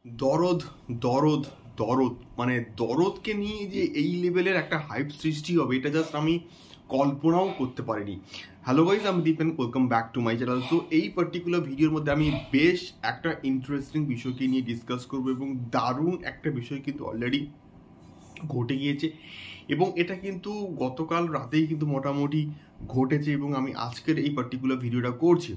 দরদ দরদ দরদ মানে দরদকে নিয়ে যে এই লেভেলের একটা হাইপ সৃষ্টি হবে এটা জাস্ট আমি কল্পনাও করতে পারিনি। হ্যালো গাইজ, আমি Dipen, welcome back to my channel. So এই পার্টিকুলার ভিডিওর মধ্যে আমি বেশ একটা ইন্টারেস্টিং বিষয়কে নিয়ে ডিসকাস করবো এবং দারুণ একটা বিষয় কিন্তু অলরেডি ঘটে গিয়েছে এবং এটা কিন্তু গতকাল রাতেই কিন্তু মোটামুটি ঘটেছে এবং আমি আজকের এই পার্টিকুলার ভিডিওটা করছি।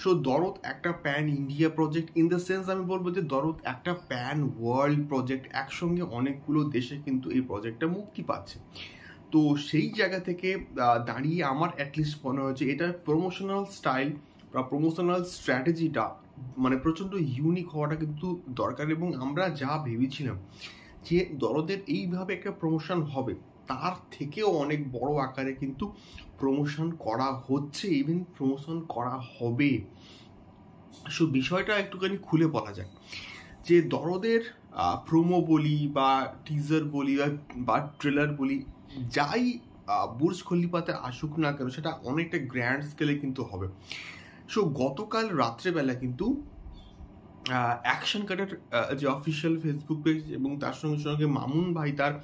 সো দরদ একটা pan India project, in the sense আমি বলবো যে দরদ একটা প্যান ওয়ার্ল্ড প্রজেক্ট, একসঙ্গে অনেকগুলো দেশে কিন্তু এই প্রজেক্টটা মুক্তি পাচ্ছে। তো সেই জায়গা থেকে দাঁড়িয়ে আমার অ্যাটলিস্ট মনে হয়েছে এটার প্রমোশনাল স্টাইল বা প্রমোশনাল স্ট্র্যাটেজিটা মানে প্রচণ্ড ইউনিক হওয়াটা কিন্তু দরকার। এবং আমরা যা ভেবেছিলাম যে দরদের এইভাবে একটা প্রমোশন হবে, তার থেকেও অনেক বড় আকারে কিন্তু প্রমোশন করা হচ্ছে, ইভেন প্রমোশন করা হবে। সো বিষয়টা একটুখানি খুলে বলা যায় যে দরদের প্রোমো বলি বা টিজার বলি বা ট্রেলার বলি, যাই বুর্জ খলিফাতে আসুক না কেন সেটা অনেকটা গ্র্যান্ড স্কেলে কিন্তু হবে। সো গতকাল রাত্রেবেলা কিন্তু অ্যাকশন কাটের যে অফিসিয়াল ফেসবুক পেজ এবং তার সঙ্গে সঙ্গে মামুন ভাই তার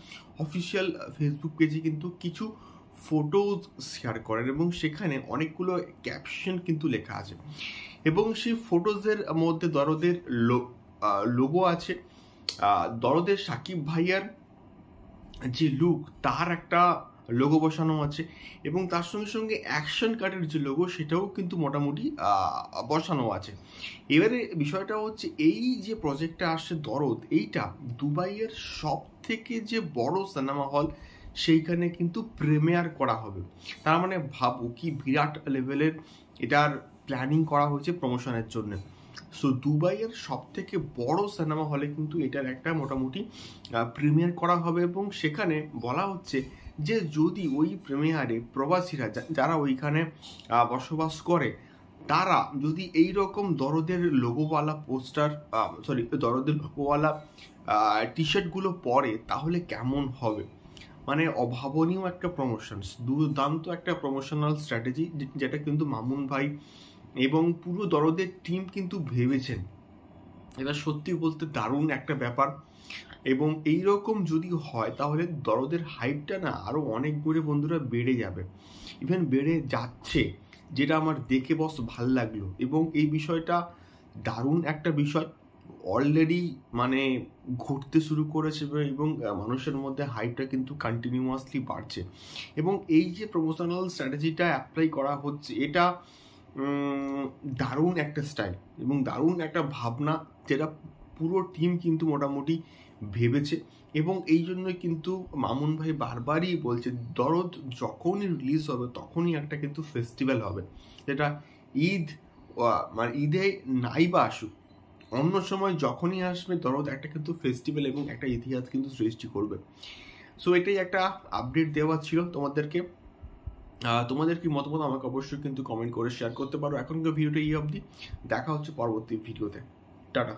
অফিসিয়াল ফেসবুক পেজে কিন্তু কিছু ফটোজ শেয়ার করেন এবং সেখানে অনেকগুলো ক্যাপশন কিন্তু লেখা আছে এবং সেই ফটোজের মধ্যে দরদের লোগো আছে, দরদের সাকিব ভাইয়ার যে লুক তার একটা লোগো বসানো আছে এবং তার সঙ্গে সঙ্গে অ্যাকশন কার্ডের যে লোগো সেটাও কিন্তু মোটামুটি বসানো আছে। এবারে বিষয়টা হচ্ছে এই যে প্রজেক্টটা আসছে দরদ, এইটা দুবাইয়ের সব থেকে যে বড় সিনেমা হল সেইখানে কিন্তু প্রিমিয়ার করা হবে। তার মানে ভাবো কি বিরাট লেভেলের এটার প্ল্যানিং করা হয়েছে প্রমোশনের জন্য। সো দুবাইয়ের সব থেকে বড় সিনেমা হলে কিন্তু এটার একটা মোটামুটি প্রিমিয়ার করা হবে এবং সেখানে বলা হচ্ছে যে যদি ওই প্রিমিয়ারে প্রবাসীরা যারা ওইখানে বসবাস করে তারা যদি এই রকম দরদের লোগোওয়ালা পোস্টার দরদের লোগোওয়ালা টি শার্টগুলো পরে তাহলে কেমন হবে। মানে অভাবনীয় একটা প্রমোশন, দুর্দান্ত একটা প্রমোশনাল স্ট্র্যাটেজি যেটা কিন্তু মামুন ভাই এবং পুরো দরদের টিম কিন্তু ভেবেছেন। এবার সত্যি বলতে দারুণ একটা ব্যাপার এবং এইরকম যদি হয় তাহলে দরদের হাইপটা না আরও অনেক করে বন্ধুরা বেড়ে যাবে, ইভেন বেড়ে যাচ্ছে, যেটা আমার দেখে বস ভাল লাগলো। এবং এই বিষয়টা দারুণ একটা বিষয়, অলরেডি মানে ঘুরতে শুরু করেছে এবং মানুষের মধ্যে হাইপটা কিন্তু কন্টিনিউয়াসলি বাড়ছে এবং এই যে প্রমোশনাল স্ট্র্যাটেজিটা অ্যাপ্লাই করা হচ্ছে এটা দারুণ একটা স্টাইল এবং দারুণ একটা ভাবনা যেটা পুরো টিম কিন্তু মোটামুটি ভেবেছে। এবং এই জন্যই কিন্তু মামুন ভাই বারবারই বলছে দরদ যখনই রিলিজ হবে তখনই একটা কিন্তু ফেস্টিভ্যাল হবে, যেটা ঈদ মানে ঈদে নাই বা আসুক, অন্য সময় যখনই আসবে দরদ একটা কিন্তু ফেস্টিভ্যাল এবং একটা ইতিহাস কিন্তু সৃষ্টি করবে। সো এটাই একটা আপডেট দেওয়া ছিল তোমাদেরকে। তোমাদের কি মতামত আমাকে অবশ্যই কিন্তু কমেন্ট করে শেয়ার করতে পারো। এখনকার ভিডিওটা এই অবধি, দেখা হচ্ছে পরবর্তী ভিডিওতে। টাটা।